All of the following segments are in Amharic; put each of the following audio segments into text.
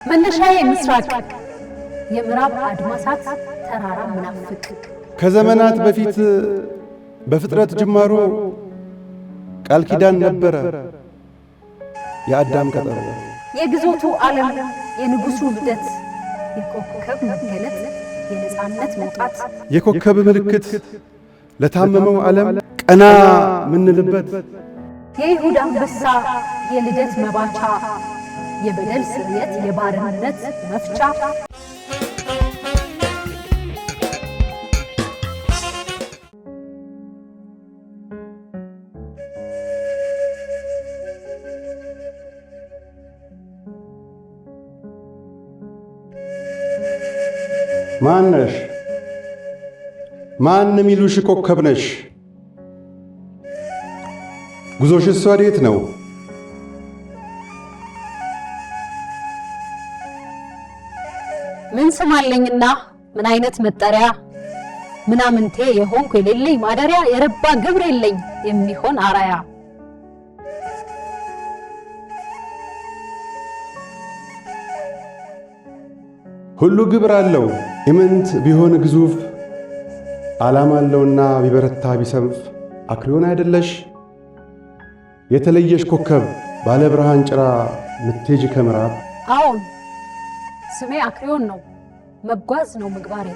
መነሻዬ ምስራቅ የምዕራብ አድማሳት ተራራ ምናፍቅ ከዘመናት በፊት በፍጥረት ጅማሮ ቃል ኪዳን ነበረ የአዳም ቀጠሮ የግዞቱ ዓለም የንጉሱ ልደት የኮከብ መገለጥ የነጻነት መውጣት የኮከብ ምልክት ለታመመው ዓለም ቀና ምንልበት የይሁዳ አንበሳ የልደት መባቻ የበደል ስርየት የባርነት መፍቻ ማነሽ ማን ሚሉሽ ኮከብ ነሽ ጉዞሽስ ወዴት ነው ምን ስማለኝና ምን አይነት መጠሪያ ምናምንቴ የሆንኩ የሌለኝ ማደሪያ የረባ ግብር የለኝ የሚሆን አራያ ሁሉ ግብር አለው ኢምንት ቢሆን ግዙፍ ዓላማ አለውና ቢበረታ ቢሰንፍ አክሊዮን አይደለሽ የተለየሽ ኮከብ ባለ ብርሃን ጭራ ምትሄጂ ከምዕራብ አዎን ስሜ አክሊዮን ነው መጓዝ ነው ምግባሬ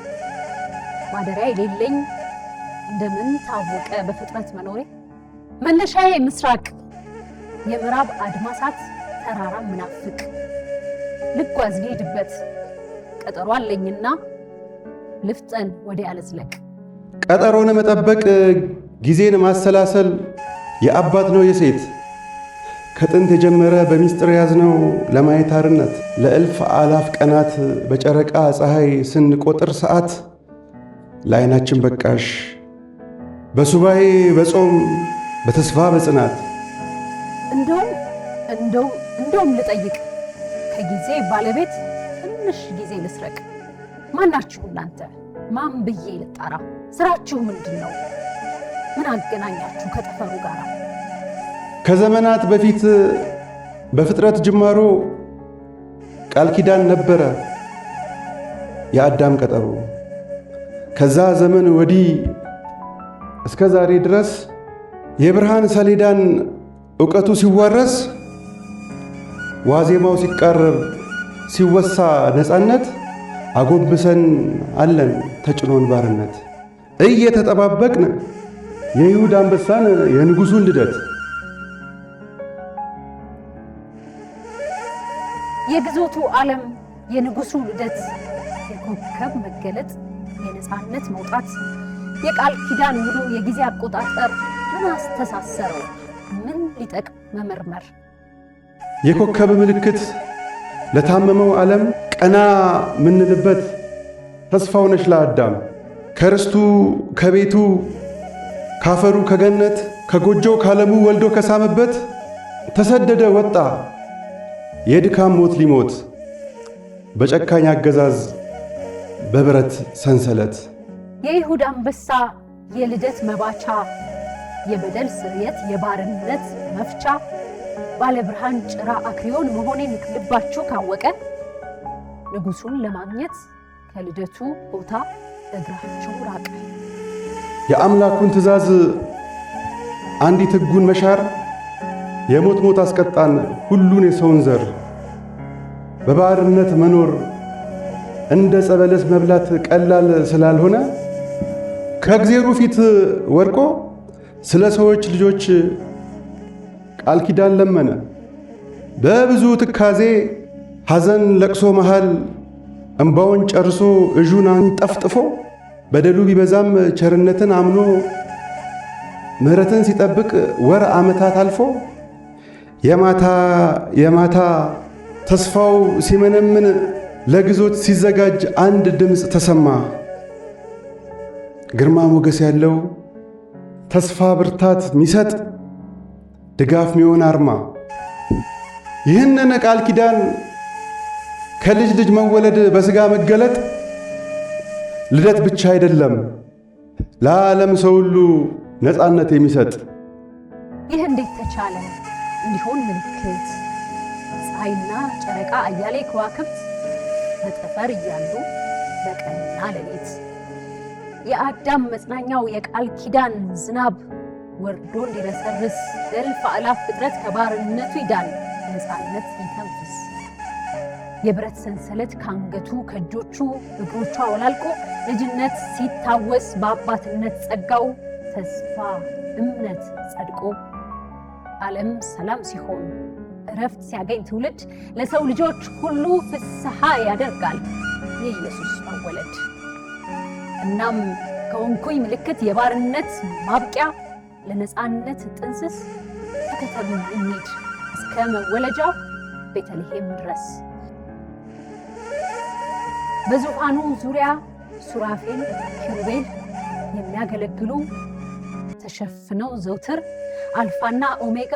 ማደሪያ የሌለኝ እንደምን ታወቀ በፍጥረት መኖሬ መነሻዬ ምስራቅ የምዕራብ አድማሳት ተራራ ምናፍቅ ልጓዝ ልሄድበት ቀጠሮ አለኝና ልፍጠን ወዲያ ልዝለቅ ቀጠሮን መጠበቅ ጊዜን ማሰላሰል የአባት ነው የሴት ከጥንት የጀመረ በሚስጥር ያዝነው ለማየት አርነት ለእልፍ አላፍ ቀናት በጨረቃ ፀሐይ ስንቆጥር ሰዓት ለዓይናችን በቃሽ በሱባኤ በጾም በተስፋ በጽናት እንደውም ልጠይቅ ከጊዜ ባለቤት ትንሽ ጊዜ ልስረቅ ማናችሁ እናንተ ማን ብዬ ልጣራ ስራችሁ ምንድነው ምን አገናኛችሁ ከጠፈሩ ጋር ከዘመናት በፊት በፍጥረት ጅማሮ ቃል ኪዳን ነበረ የአዳም ቀጠሮ ከዛ ዘመን ወዲህ እስከ ዛሬ ድረስ የብርሃን ሰሌዳን ዕውቀቱ ሲዋረስ ዋዜማው ሲቃረብ ሲወሳ ነፃነት አጎንብሰን አለን ተጭኖን ባርነት እየተጠባበቅን የይሁዳ አንበሳን የንጉሱን ልደት የግዞቱ ዓለም የንጉሱ ልደት የኮከብ መገለጥ የነጻነት መውጣት የቃል ኪዳን ሙሉ የጊዜ አቆጣጠር ምን አስተሳሰረው ምን ሊጠቅም መመርመር የኮከብ ምልክት ለታመመው ዓለም ቀና ምንልበት ተስፋው ነሽ ለአዳም ከርስቱ ከቤቱ ካፈሩ ከገነት ከጎጆው ካለሙ ወልዶ ከሳመበት ተሰደደ ወጣ የድካም ሞት ሊሞት በጨካኝ አገዛዝ በብረት ሰንሰለት የይሁዳ አንበሳ የልደት መባቻ የበደል ስርየት የባርነት መፍቻ ባለብርሃን ጭራ አክሊዮን መሆኔን ልባችሁ ካወቀ ንጉሱን ለማግኘት ከልደቱ ቦታ እግራችሁ ራቀ የአምላኩን ትእዛዝ አንዲት ሕጉን መሻር የሞት ሞት አስቀጣን ሁሉን የሰውን ዘር በባርነት መኖር እንደ ጸበለስ መብላት ቀላል ስላልሆነ ከእግዚአብሔር ፊት ወድቆ ስለ ሰዎች ልጆች ቃል ኪዳን ለመነ በብዙ ትካዜ ሐዘን ለቅሶ መሃል እንባውን ጨርሶ እጁን አንጠፍጥፎ በደሉ ቢበዛም ቸርነትን አምኖ ምሕረትን ሲጠብቅ ወር ዓመታት አልፎ የማታ ተስፋው ሲመነምን ለግዞት ሲዘጋጅ አንድ ድምፅ ተሰማ ግርማ ሞገስ ያለው ተስፋ ብርታት ሚሰጥ ድጋፍ ሚሆን አርማ ይህንን ቃል ኪዳን ከልጅ ልጅ መወለድ በሥጋ መገለጥ ልደት ብቻ አይደለም ለዓለም ሰው ሁሉ ነፃነት የሚሰጥ ይህ እንዴት ተቻለ እንዲሆን ምልክት ፀሐይና ጨረቃ አያሌ ከዋክብት በጠፈር እያሉ በቀንና ሌሊት የአዳም መጽናኛው የቃል ኪዳን ዝናብ ወርዶ እንዲረሰርስ እልፍ አእላፍ ፍጥረት ከባርነቱ ይዳን ነፃነት ይተንፍስ። የብረት ሰንሰለት ካንገቱ ከእጆቹ እግሮቹ አወላልቆ ልጅነት ሲታወስ በአባትነት ጸጋው ተስፋ እምነት ጸድቆ ዓለም ሰላም ሲሆን እረፍት ሲያገኝ ትውልድ ለሰው ልጆች ሁሉ ፍስሐ ያደርጋል የኢየሱስ መወለድ። እናም ከሆንኩኝ ምልክት የባርነት ማብቂያ ለነፃነት ጥንስስ ተከተሉ እንሂድ እስከ መወለጃው ቤተልሔም ድረስ። በዙፋኑ ዙሪያ ሱራፌል ኪሩቤል የሚያገለግሉ ተሸፍነው ዘውትር አልፋና ኦሜጋ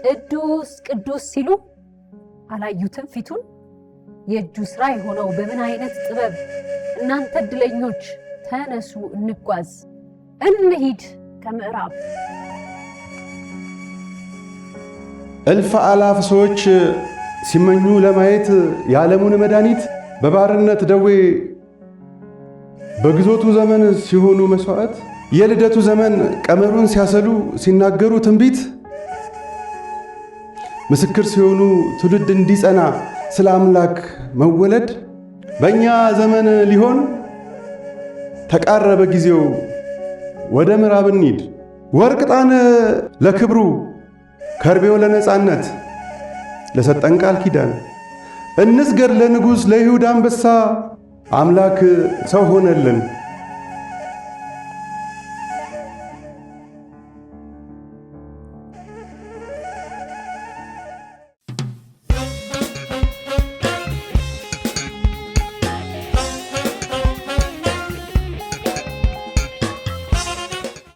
ቅዱስ ቅዱስ ሲሉ አላዩትም ፊቱን? የእጁ ሥራ የሆነው በምን አይነት ጥበብ! እናንተ ዕድለኞች ተነሱ እንጓዝ እንሂድ ከምዕራብ። እልፍ አላፍ ሰዎች ሲመኙ ለማየት የዓለሙን መድኃኒት በባርነት ደዌ በግዞቱ ዘመን ሲሆኑ መሥዋዕት የልደቱ ዘመን ቀመሩን ሲያሰሉ ሲናገሩ ትንቢት ምስክር ሲሆኑ ትውልድ እንዲጸና ስለ አምላክ መወለድ በእኛ ዘመን ሊሆን ተቃረበ ጊዜው። ወደ ምዕራብ እንሂድ ወርቅ ዕጣን ለክብሩ ከርቤው ለነፃነት ለሰጠን ቃል ኪዳን እንስገድ ለንጉሥ ለይሁዳ አንበሳ አምላክ ሰው ሆነልን